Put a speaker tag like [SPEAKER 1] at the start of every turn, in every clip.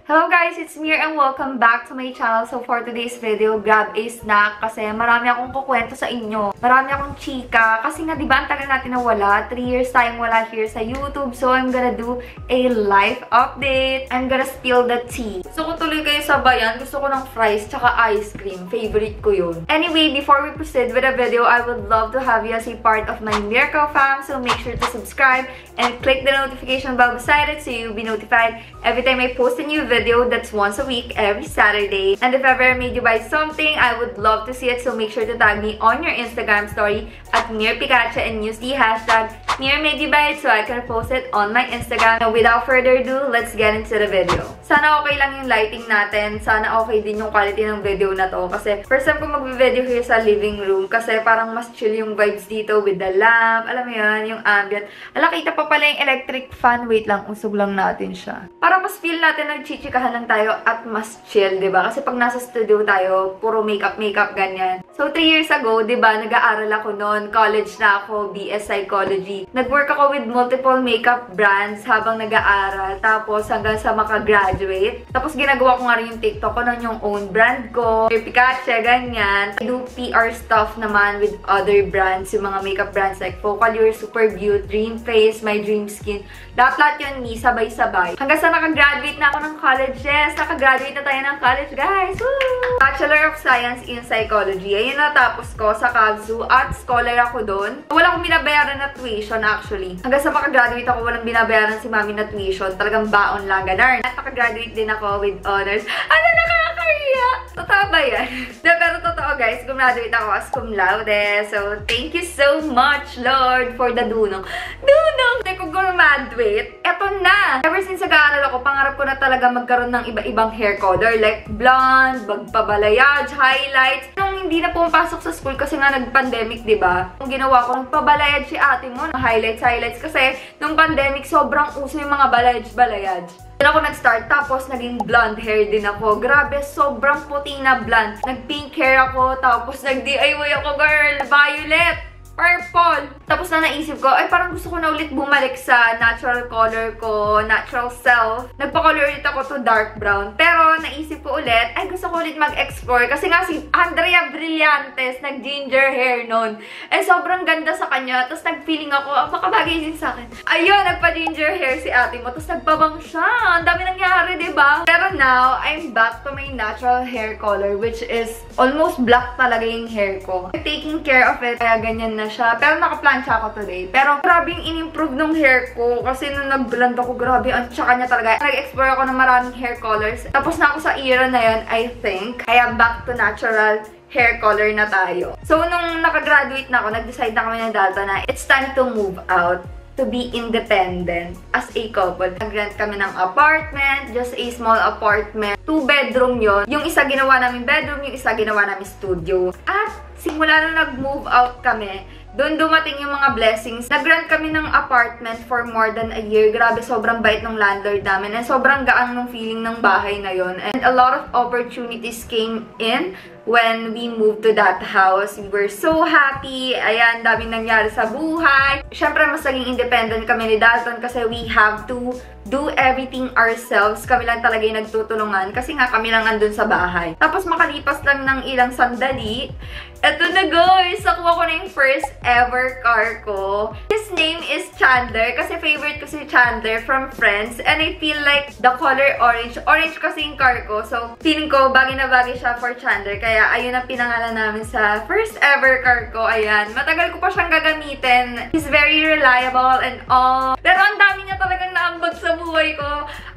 [SPEAKER 1] Hello guys, it's Mir and welcome back to my channel. So for today's video, grab a snack kasi marami akong kukwento sa inyo. Marami akong chika kasi nga diba ang tagal natin nawala. 3 years tayong wala here sa YouTube. So I'm gonna do a life update. I'm gonna spill the tea. So kung tuloy kayo sa bayan, gusto ko ng fries tsaka ice cream. Favorite ko yun. Anyway, before we proceed with the video, I would love to have you as a part of my Miracle fam. So make sure to subscribe and click the notification bell beside it so you'll be notified every time I post a new video. That's once a week, every Saturday. And if ever I made you buy something, I would love to see it. So make sure to tag me on your Instagram story at MirPikacha and use the hashtag MirMadeYouBuy it so I can post it on my Instagram. Now, without further ado, let's get into the video. Sana okay lang yung lighting natin. Sana okay din yung quality ng video na to. Kasi first time ko mag-video here sa living room. Kasi parang mas chill yung vibes dito with the lamp. Alam mo yun, yung ambient. Kita pa pala yung electric fan. Wait lang, usog lang natin siya. Para mas feel natin nagchichikahan lang tayo at mas chill, diba? Kasi pag nasa studio tayo, puro makeup, ganyan. So, 3 years ago, diba, nag-aaral ako noon. College na ako, BS Psychology. Nag-work ako with multiple makeup brands habang nag-aaral. Tapos, hanggang sa makagraduate. Tapos, ginagawa ko nga rin yung TikTok ko nun, yung own brand ko. Pikacha, ganyan. I do PR stuff naman with other brands. Yung mga makeup brands like Focallure, Super Beauty, Dream Face, My Dream Skin. Lahat yun, sabay-sabay. Hanggang sa nakagraduate na ako ng college. Yes, nakagraduate na tayo ng college, guys! Woo! Bachelor of Science in Psychology. Ayun natapos ko sa KABSU at scholar ako doon. Wala akong binabayaran na tuition actually. Hanggang sa makagraduate ako, walang binabayaran si mami na tuition. Talagang baon lang, ganun. At nakagraduate din ako with honors. Ano, nakakariya? Totoo ba yan? Pero totoo guys, graduate ako as cum laude. So, thank you so much, Lord, for the dunong. Hindi ko graduate. Eto na! Ever since nag-aaral ako, pangarap ko na talaga magkaroon ng iba-ibang hair color. Like blonde, magpabalayage, highlights. Nung hindi na pumapasok sa school kasi nga nag-pandemic, diba? Ang ginawa ko, nagpabalayage si ate mo. Highlights. Kasi nung pandemic, sobrang uso yung mga balayage. Doon ako nag-start, tapos naging blonde hair din ako. Grabe, sobrang puti na blonde. Nag-pink hair ako, tapos nag-DIY ako, girl. Violet, purple. Tapos na naisip ko, ay parang gusto ko na ulit bumalik sa natural color ko, natural self. Nagpa-color ulit ako to dark brown. Pero naisip ko ulit, ay gusto ko ulit mag-explore. Kasi nga si Andrea Brillantes, nag-ginger hair nun. Eh, sobrang ganda sa kanya. Tapos nag-feeling ako, baka bagay din sa akin. Ayun, nagpa-ginger hair si ate mo. Tapos nagbabang siya. Ang dami nangyari, diba? Pero now, I'm back to my natural hair color, which is almost black talaga yung hair ko. I'm taking care of it, kaya ganyan na siya. Pero naka-plancha ako today. Pero grabe yung in-improve ng hair ko. Kasi nung nag-blend ako, grabe, ang tsaka niya talaga. Nag-explore ako ng maraming hair colors. Tapos na ako sa era na yun, I think. Kaya back to natural hair color na tayo. So, nung nakagraduate na ako, nag-decide na kami ng Dalton na it's time to move out. To be independent as a couple. Nag-rent kami ng apartment, just a small apartment. 2-bedroom yon. Yung isa ginawa namin bedroom, yung isa ginawa namin studio. At simula na nag-move out kami, doon dumating yung mga blessings. Nag-rent kami ng apartment for more than a year. Grabe, sobrang bait ng landlord namin. And sobrang gaan ng feeling ng bahay na yon. And a lot of opportunities came in when we moved to that house. We were so happy. Ayan, daming nangyari sa buhay. Siyempre, mas naging independent kami ni Dalton kasi we have to do everything ourselves. Kami lang talaga yung nagtutulungan kasi nga kami lang andun sa bahay. Tapos makalipas lang ng ilang sandali, eto na guys, nakuha ko na yung first ever car ko. His name is Chandler kasi favorite ko si Chandler from Friends and I feel like the color orange. Orange kasi yung car ko. So, feeling ko bagay na bagay siya for Chandler. Kaya ayun ang pinangalan namin sa first ever car ko. Ayan. Matagal ko pa siyang gagamitin. He's very reliable and all. Pero ang dami niya talagang naambag sa buhay ko.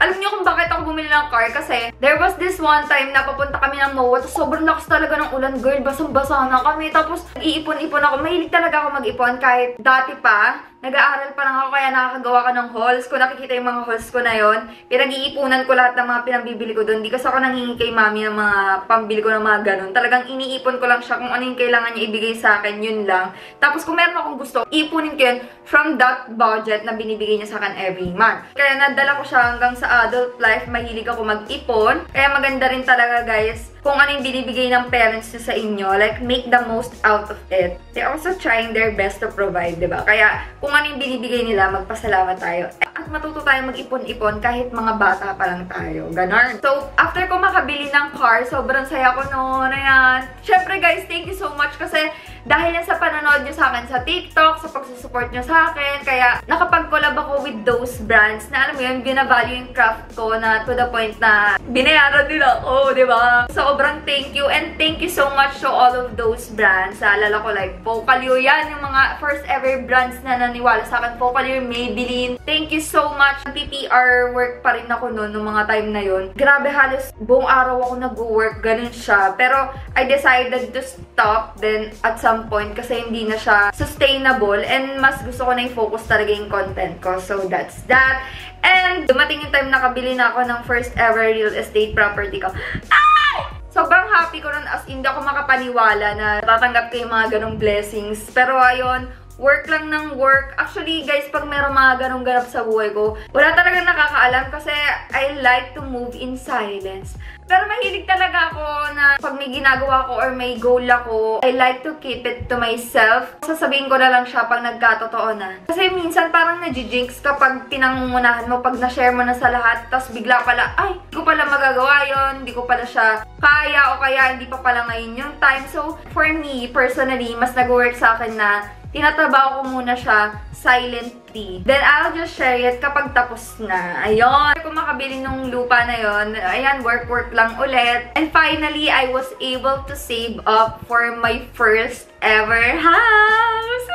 [SPEAKER 1] Alam niyo kung bakit ako bumili ng car? Kasi there was this one time na papunta kami ng MOA. Tapos sobrang lakas talaga ng ulan. Girl, basang-basa na kami. Tapos nag-iipon-ipon ako. Mahilig talaga ako mag-ipon. Kahit dati pa, nag-aaral pa lang ako kaya nakakagawa ka ng hauls. Kung nakikita yung mga hauls ko na yon, pinag-iipunan ko lahat ng mga pinambibili ko doon. Di kasi ako nangingi kay mami ng mga pambili ko ng mga ganun. Talagang iniipon ko lang siya kung ano yung kailangan niya ibigay sa akin, yun lang. Tapos kung meron akong gusto, ipunin ko yun from that budget na binibigay niya sa akin every month. Kaya nadala ko siya hanggang sa adult life. Mahilig ako mag-ipon. Kaya maganda rin talaga guys kung ano yung binibigay ng parents nyo sa inyo, like, make the most out of it. They're also trying their best to provide, diba? Kaya, kung ano yung binibigay nila, magpasalamat tayo. At matuto tayo mag-ipon-ipon kahit mga bata pa lang tayo. Ganon. So, after ko makabili ng car, sobrang saya ko noon. Ayan. Syempre guys, thank you so much kasi dahil yan sa panonood nyo sa akin sa TikTok, sa pagsusupport nyo sa akin, kaya nakapag-collab ako with those brands na alam mo yun, binavalue yung craft ko na to the point na binayaran nila ako, di ba? Sobrang thank you and thank you so much to all of those brands. Alala ko like Focalure, yan yung mga first ever brands na naniwala sa akin. Focalure, Maybelline. Thank you so much. PPR work pa rin ako noon, nung mga time na yun. Grabe, halos buong araw ako nag-work, ganun siya. Pero I decided to stop then at some point kasi hindi na siya sustainable and mas gusto ko na i-focus talaga yung content ko. So that's that. And dumating yung time na nakabili na ako ng first ever real estate property ko. Ay! Sobrang happy ko nun, as in, hindi ako makapaniwala na tatanggap ko yung mga ganong blessings. Pero ayun, work lang ng work. Actually, guys, pag meron mga ganong ganap sa buhay ko, wala talagang nakakaalam kasi I like to move in silence. Pero mahilig talaga ako na pag may ginagawa ko or may goal ako, I like to keep it to myself. Sasabihin ko na lang siya pag nagkatotoo na. Kasi minsan parang nagijinx kapag pinangungunahan mo, pag na-share mo na sa lahat, tapos bigla pala, ay, hindi ko pala magagawa yon, hindi ko pala siya kaya o kaya hindi pa pala ngayon yung time. So, for me, personally, mas nag-work sa akin na tinatrabaho ko muna siya silently. Then, I'll just share it kapag tapos na. Ayun. Kung makabili nung lupa na yon, ayan, work lang ulit. And finally, I was able to save up for my first ever house.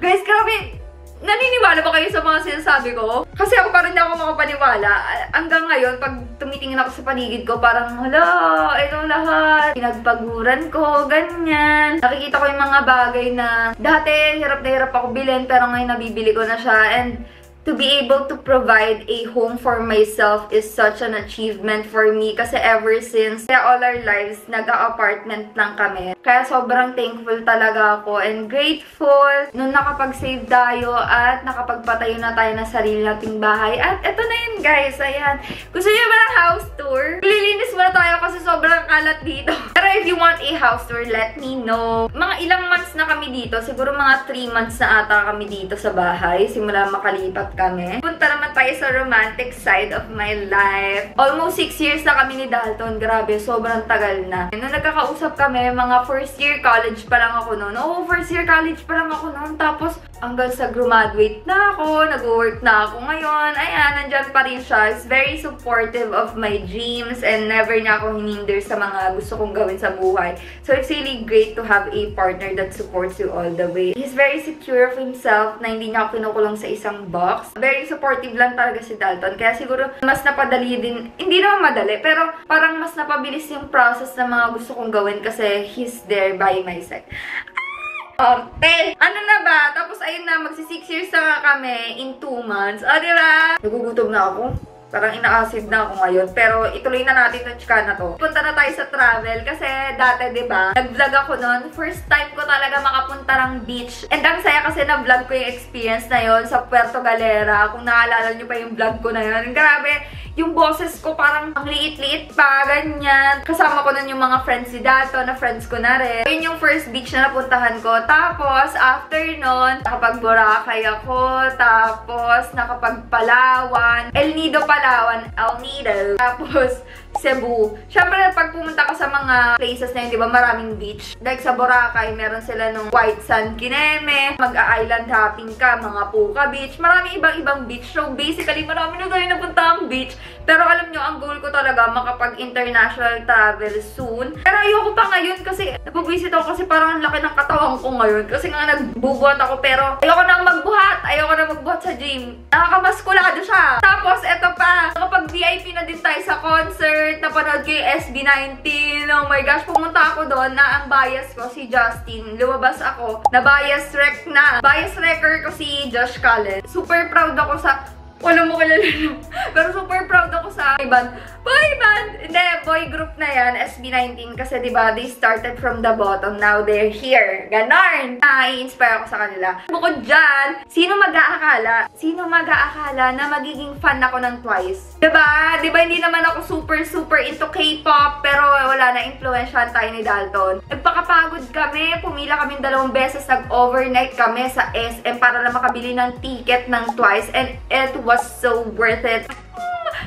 [SPEAKER 1] Guys, grabe. Naniniwala ba kayo sa mga sinasabi ko? Kasi ako parang hindi ako makapaniwala. Hanggang ngayon, pag tumitingin ako sa paligid ko, parang, hala, ito lahat. Pinagpaguran ko, ganyan. Nakikita ko yung mga bagay na dati, hirap na hirap ako bilhin, pero ngayon nabibili ko na siya. And to be able to provide a home for myself is such an achievement for me kasi ever since, kaya all our lives, nag-apartment lang kami. Kaya sobrang thankful talaga ako and grateful nung nakapag-save tayo at nakapagpatayo na tayo ng sarili nating bahay. At eto na yun guys, ayan. Gusto niyo ba ng house tour? Lilinis muna tayo kasi sobrang kalat dito. Pero if you want a house tour, let me know. Mga ilang months na kami dito, siguro mga 3 months na ata kami dito sa bahay, simula makalipat kami. Punta naman tayo sa romantic side of my life. Almost 6 years na kami ni Dalton. Grabe, sobrang tagal na. Nung nagkakausap kami, mga first year college pa lang ako noon. Oo, first year college pa lang ako noon. Tapos, hanggang sa graduate na ako, nag-work na ako ngayon. Ayan, nandyan pa rin siya. He's very supportive of my dreams and never niya ako hininder sa mga gusto kong gawin sa buhay. So, it's really great to have a partner that supports you all the way. He's very secure of himself na hindi niya ako kinukulong sa isang box. Very supportive lang talaga si Dalton. Kaya siguro, mas napadali din. Hindi naman madali, pero parang mas napabilis yung process ng mga gusto kong gawin kasi he's there by my side. Orte! Ano na ba? Tapos ayun na, magsi 6 years na nga kami in 2 months. O, diba? Nagugutom na ako. Parang ina-acid na ako ngayon. Pero ituloy na natin yung chika na to. Punta na tayo sa travel. Kasi dati, diba, nag-vlog ako nun. First time ko talaga makapunta ng beach. And ang saya kasi na-vlog ko yung experience na yon sa Puerto Galera. Kung naalala nyo pa yung vlog ko na yun. Grabe! Yung boses ko parang ang liit-liit pa, ganyan. Kasama ko nun yung mga friends si Dato, na friends ko na rin. Yun yung first beach na napuntahan ko. Tapos, after nun, nakapag-Boracay ako. Tapos, nakapag-Palawan. El Nido, Palawan. El Nido. Tapos, Cebu. Siyempre, pag pumunta ka sa mga places na yun, di ba, maraming beach. Like sa Boracay, meron sila nung White Sand Kineme. Mag-island hopping ka, mga Puka Beach. Maraming ibang-ibang beach. So, basically, marami na tayo napunta ang beach. Pero alam nyo, ang goal ko talaga, makapag-international travel soon. Pero ayoko pa ngayon kasi napag-visit ako kasi parang ang laki ng katawan ko ngayon. Kasi nga nagbubuhat ako pero ayoko na magbuhat. Ayoko na magbuhat sa gym. Nakakamaskulado siya. Tapos, eto pa. Nakapag-VIP na din tayo sa concert. Napanood ko yung SB19. Oh my gosh, pumunta ako doon na ang bias ko si Justin. Lumabas ako na bias wreck na. Bias wrecker ko si Josh Cullen. Super proud ako sa... Wala mo kilala. Pero super proud ako sa band. Boy band! Hindi, boy group na yan, SB19. Kasi diba, they started from the bottom. Now they're here. Ganon! Nai-inspire ako sa kanila. Bukod dyan, sino mag-aakala? Sino mag-aakala na magiging fan ako ng Twice? Diba? Diba hindi naman ako super into K-pop, pero wala na, influensyahan tayo ni Dalton. Nagpakapagod kami. Pumila kami 2 beses. Nag-overnight kami sa SM para lang makabili ng ticket ng Twice. And it was so worth it.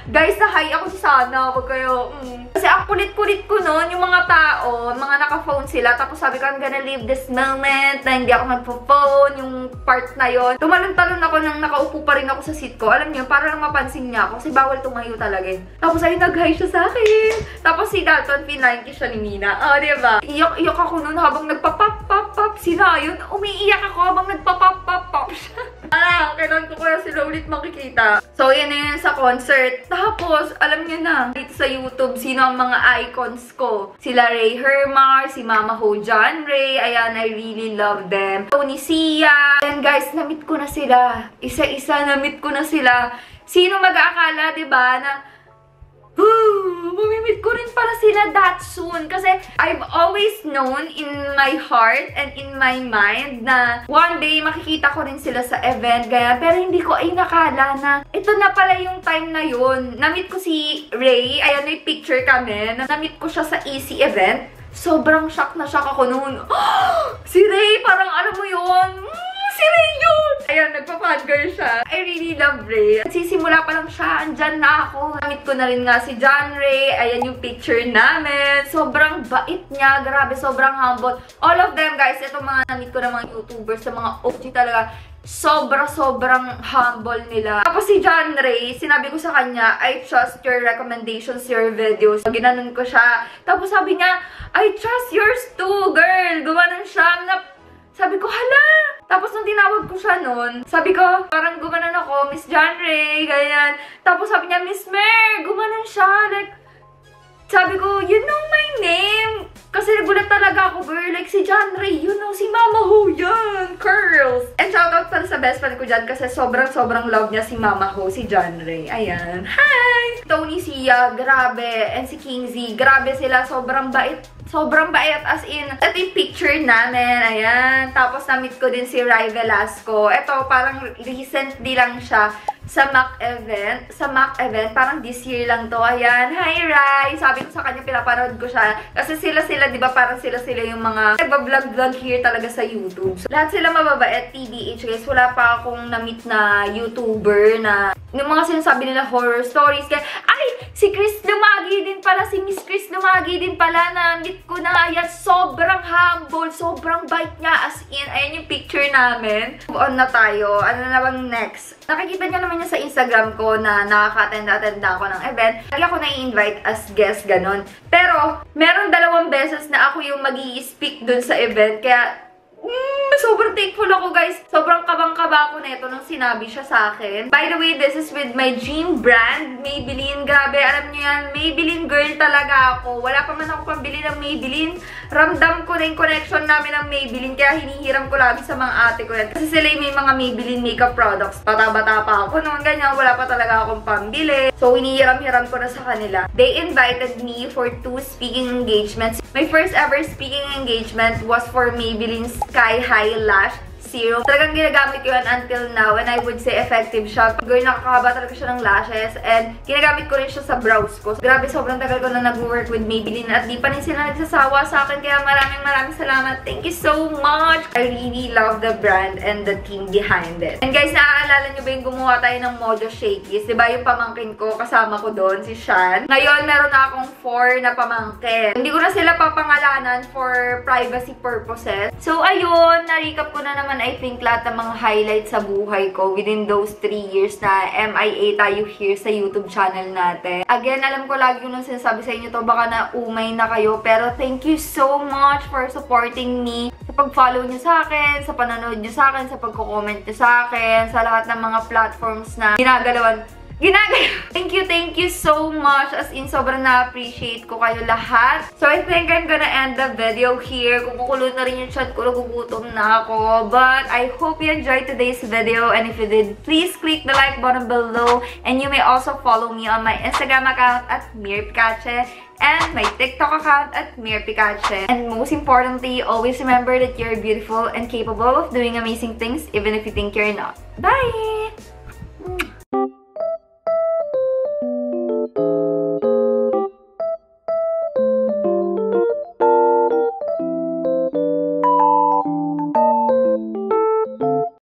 [SPEAKER 1] Guys, na-high ako sana. Wag kayo. Kasi ang kulit-kulit ko nun, yung mga tao, mga naka-phone sila. Tapos sabi ko, I'm gonna leave this moment na hindi ako nagpo-phone, yung part na yon. Tumalon-talon ako nang nakaupo pa rin ako sa seat ko. Alam niyo, para lang mapansin niya ako. Kasi bawal tumayo talaga eh. Tapos ay nag-high siya sa akin. Tapos si Dalton, pinline siya ni Nina. Oh, diba? Iyak-iyak ako nun habang nagpa-pop-pop-pop. Sina yun? Umiiyak ako habang nagpa-pop-pop-pop siya. Kailan ko kaya sila ulit makikita. So, yan na yun sa concert. Tapos, alam niyo na, dito sa YouTube, sino ang mga icons ko. Sila Ray Hermar, si Mama Ho John Ray. Ayan, I really love them. Tony Sia. And guys, na-meet ko na sila. Isa-isa na-meet ko na sila. Sino mag-aakala, diba, na mamimit ko rin para sila that soon. Kasi I've always known in my heart and in my mind na one day makikita ko rin sila sa event. Gaya, pero hindi ko ay nakala na ito na pala yung time na yun. Na-meet ko si Ray. Ayan, may picture kami. Na-meet ko siya sa EC event. Sobrang shock na shock ako noon. Si Ray, parang alam mo yun. Si Ray yun! Ayan, nagpa-fangirl siya. I really love Ray. Nagsisimula pa lang siya, andyan na ako. Namit ko na rin nga si John Ray. Ayan yung picture namin. Sobrang bait niya. Grabe, sobrang humble. All of them, guys, itong mga namit ko na mga YouTubers, sa mga OG talaga, sobrang humble nila. Tapos si John Ray, sinabi ko sa kanya, I trust your recommendations, your videos. Ginanon ko siya. Tapos sabi niya, I trust yours too, girl. Gumanon siya. Sabi ko, hala! Tapos nung tinawag ko siya nun, sabi ko, parang gumanon ako, Miss John Ray, ganyan. Tapos sabi niya, Miss Mer, gumanon siya. Like, sabi ko, you know my name. Kasi nagulat talaga ako, girl. Like, si John Ray, you know, si Mama Ho yan. Curls. And shoutout pala sa best friend ko dyan kasi sobrang love niya si Mama Ho, si John Ray. Ayan. Hi! Tony Sia, grabe. And si King Z, grabe sila. Sobrang bait. Sobrang bait, as in, ito yung picture namin, ayan. Tapos, na-meet ko din si Rai Velasco. Ito, parang recently lang siya sa MAC event. Sa MAC event, parang this year lang to. Ayan, hi Rai! Sabi ko sa kanya, pinapanood ko siya. Kasi sila, di ba, parang sila yung mga nagbablog-vlog here talaga sa YouTube. So, lahat sila mababait, TBH, guys. Wala pa akong na-meet na YouTuber na yung mga sinasabi nila horror stories. Kaya, ay! Si Chris Lumagi din pala, si Miss Chris Lumagi din pala, na-meet ko na. Ayan, sobrang humble, sobrang bait niya. As in, ayan yung picture namin. Move on na tayo. Ano na bang next? Nakikita niya naman niya sa Instagram ko na nakaka-attend ako ng event. Lagi ako na-invite as guest, ganon. Pero, meron 2 beses na ako yung mag-i-speak dun sa event. Kaya, sobrang thankful ako, guys. Sobrang kabang-kaba ako neto nung sinabi siya sa akin. By the way, this is with my dream brand, Maybelline. Grabe, alam niyo yan, Maybelline girl talaga ako. Wala pa man ako pambili ng Maybelline. Ramdam ko na yung connection namin ng Maybelline, kaya hinihiram ko lagi sa mga ate ko yan. Kasi sila yung may mga Maybelline makeup products. Bata-bata pa ako noon, ganyan. Wala pa talaga akong pambili. So, hinihiram-hiram ko na sa kanila. They invited me for 2 speaking engagements. My first ever speaking engagement was for Maybelline Sky High Lash Serum. Talagang ginagamit ko yun until now, and I would say effective siya. Girl, nakakahaba talaga siya ng lashes, and ginagamit ko rin siya sa brows ko. Grabe, sobrang tagal ko na nag-work with Maybelline, at di pa rin sila nagsasawa sa akin, kaya maraming salamat. Thank you so much! I really love the brand and the team behind it. And guys, naaalala nyo ba yung gumawa tayo ng Mojo Shakies? Diba yung pamangkin ko, kasama ko doon, si Shan? Ngayon, meron na akong 4 na pamangkin. Hindi ko na sila papangalanan for privacy purposes. So, ayun, na-recap ko na naman, I think, lahat ng mga highlights sa buhay ko within those 3 years na MIA tayo here sa YouTube channel natin. Again, alam ko lagi yung sinasabi sa inyo to, baka na-umay na kayo, pero thank you so much for supporting me, sa pag-follow nyo sa akin, sa panonood nyo sa akin, sa pag-comment nyo sa akin, sa lahat ng mga platforms na ginagalawan. Thank you Thank you so much. As in, sobrang na-appreciate ko kayo lahat. So, I think I'm gonna end the video here. Kumukulo na rin yung chat ko. Nagugutom na ako. But, I hope you enjoyed today's video. And if you did, please click the like button below. And you may also follow me on my Instagram account at Mirpikache and my TikTok account at Mirpikache. And most importantly, always remember that you're beautiful and capable of doing amazing things even if you think you're not. Bye!